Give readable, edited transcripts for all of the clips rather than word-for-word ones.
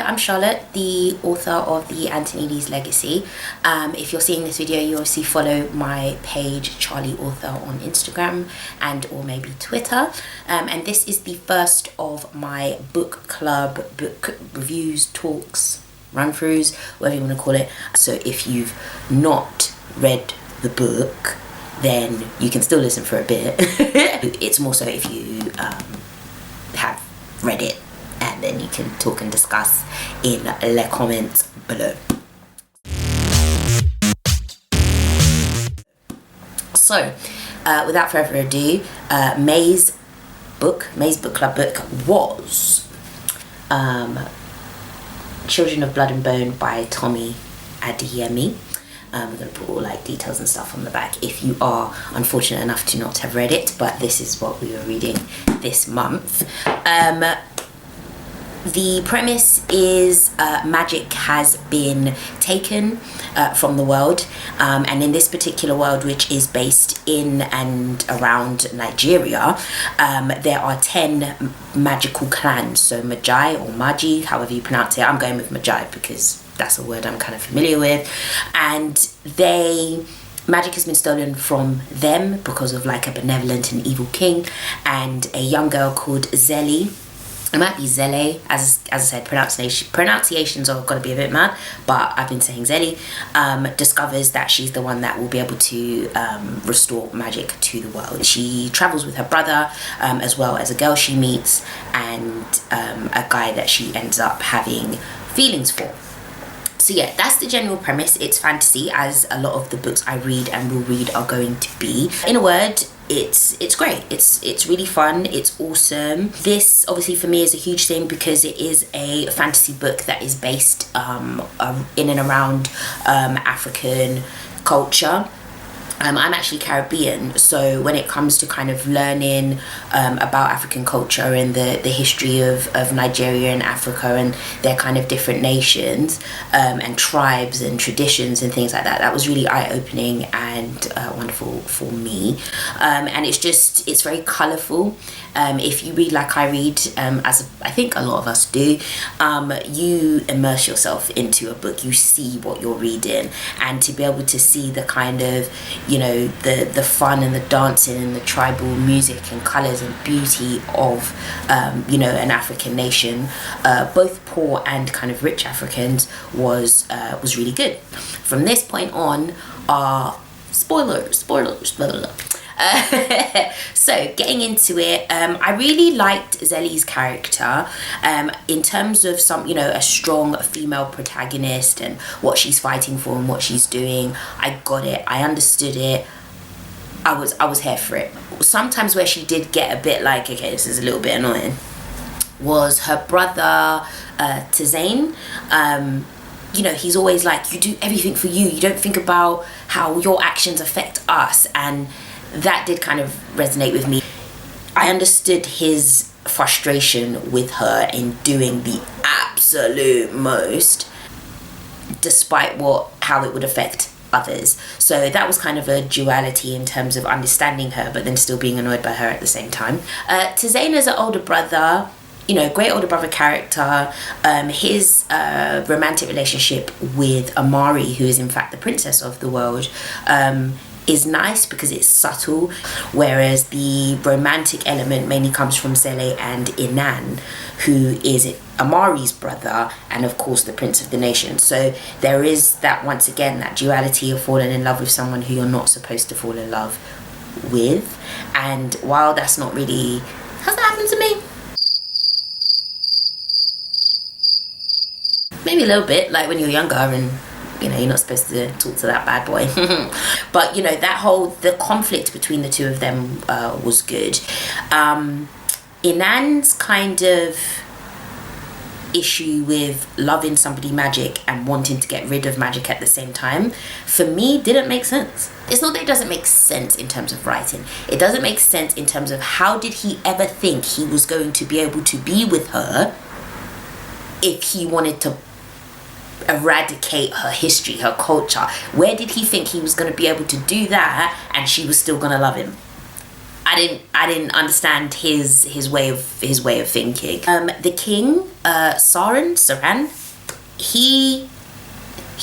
I'm Charlotte, the author of The Antonides Legacy. If you're seeing this video, you obviously follow my page, Charli Author, on Instagram and or maybe Twitter. And this is the first of my book club, book reviews, talks, run-throughs, whatever you want to call it. So if you've not read the book, then you can still listen for a bit. It's more so if you have read it, and then you can talk and discuss in the comments below. So without further ado, May's book club book was Children of Blood and Bone by Tomi Adeyemi. We're going to put all like details and stuff on the back if you are unfortunate enough to not have read it, but this is what we were reading this month. The premise is magic has been taken from the world, and in this particular world, which is based in and around Nigeria, there are 10 magical clans. So Magi or Magi, however you pronounce it. I'm going with Magi because that's a word I'm kind of familiar with. And magic has been stolen from them because of like a benevolent and evil king, and a young girl called Zeli. It might be Zele, as I said, pronunciations are going to be a bit mad, but I've been saying Zeli, discovers that she's the one that will be able to restore magic to the world. She travels with her brother, as well as a girl she meets, and a guy that she ends up having feelings for. So yeah, that's the general premise. It's fantasy, as a lot of the books I read and will read are going to be. In a word, it's great. It's really fun. It's awesome. This obviously for me is a huge thing because it is a fantasy book that is based in and around African culture. I'm actually Caribbean, so when it comes to kind of learning about African culture and the history of Nigeria and Africa and their kind of different nations and tribes and traditions and things like that, that was really eye-opening and wonderful for me. And it's very colourful. If you read like I read, as I think a lot of us do, you immerse yourself into a book. You see what you're reading, and to be able to see the kind of, you know, the fun and the dancing and the tribal music and colours and beauty of you know, an African nation, both poor and kind of rich Africans, was really good. From this point on, spoilers. So getting into it, I really liked Zeli's character in terms of some, you know, a strong female protagonist and what she's fighting for and what she's doing. I got it. I understood it. I was here for it. Sometimes where she did get a bit like, okay, this is a little bit annoying, was her brother Tizane. You know, he's always like, you do everything for you. You don't think about how your actions affect us. And that did kind of resonate with me. I understood his frustration with her in doing the absolute most, despite how it would affect others. So that was kind of a duality in terms of understanding her, but then still being annoyed by her at the same time. Tizane is an older brother. You know, great older brother character. His romantic relationship with Amari, who is in fact the princess of the world, is nice because it's subtle, whereas the romantic element mainly comes from Zele and Inan, who is Amari's brother and of course the prince of the nation. So there is that, once again, that duality of falling in love with someone who you're not supposed to fall in love with. And while that's not really, has that happened to me? Maybe a little bit, like when you're younger and, you know, you're not supposed to talk to that bad boy. But, you know, the conflict between the two of them was good. Inan's kind of issue with loving somebody magic and wanting to get rid of magic at the same time, for me, didn't make sense. It's not that it doesn't make sense in terms of writing. It doesn't make sense in terms of how did he ever think he was going to be able to be with her if he wanted to eradicate her history, her culture. Where did he think he was going to be able to do that and she was still going to love him? I didn't understand his way of thinking. The king Saran, he's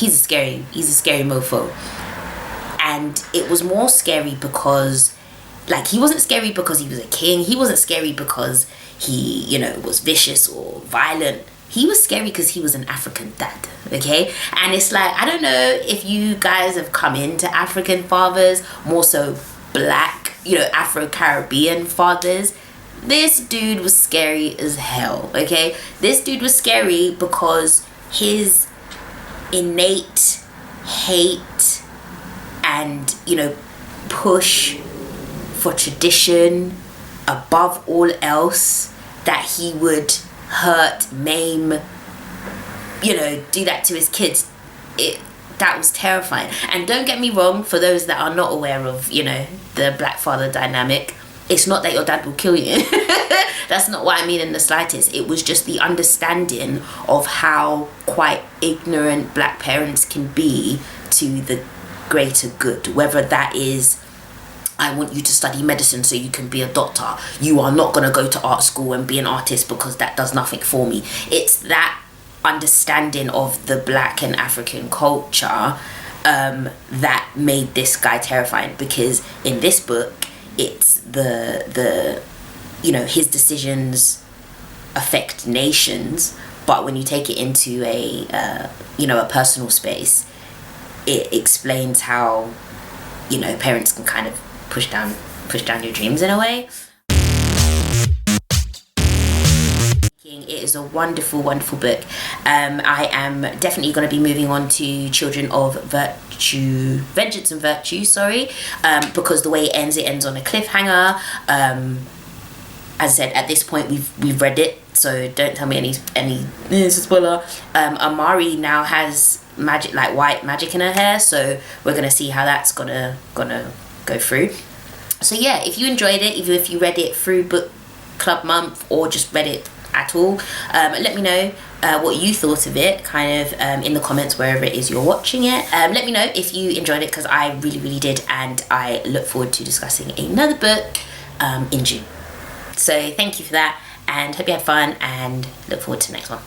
a scary mofo. And it was more scary because, like, he wasn't scary because he was a king. He wasn't scary because he, you know, was vicious or violent. He was scary because he was an African dad, okay? And it's like, I don't know if you guys have come into African fathers, more so black, you know, Afro-Caribbean fathers. This dude was scary as hell, okay? This dude was scary because his innate hate and, you know, push for tradition above all else, that he would hurt, maim, you know, do that to his kids. That was terrifying. And don't get me wrong, for those that are not aware of, you know, the black father dynamic, it's not that your dad will kill you. That's not what I mean in the slightest. It was just the understanding of how quite ignorant black parents can be to the greater good. Whether that is, I want you to study medicine so you can be a doctor. You are not going to go to art school and be an artist because that does nothing for me. It's that understanding of the black and African culture that made this guy terrifying, because in this book it's the you know, his decisions affect nations, but when you take it into a you know, a personal space, it explains how, you know, parents can kind of push down your dreams in a way. It is a wonderful book. I am definitely going to be moving on to Children of Vengeance and Virtue, because the way it ends on a cliffhanger. As I said, at this point we've read it, so don't tell me any it's a spoiler. Amari now has magic, like white magic in her hair, so we're gonna see how that's gonna go through. So yeah, if you enjoyed it, even if you read it through book club month or just read it at all, let me know what you thought of it, kind of in the comments wherever it is you're watching it. Let me know if you enjoyed it, because I really did, and I look forward to discussing another book in June. So thank you for that, and hope you had fun, and look forward to the next one.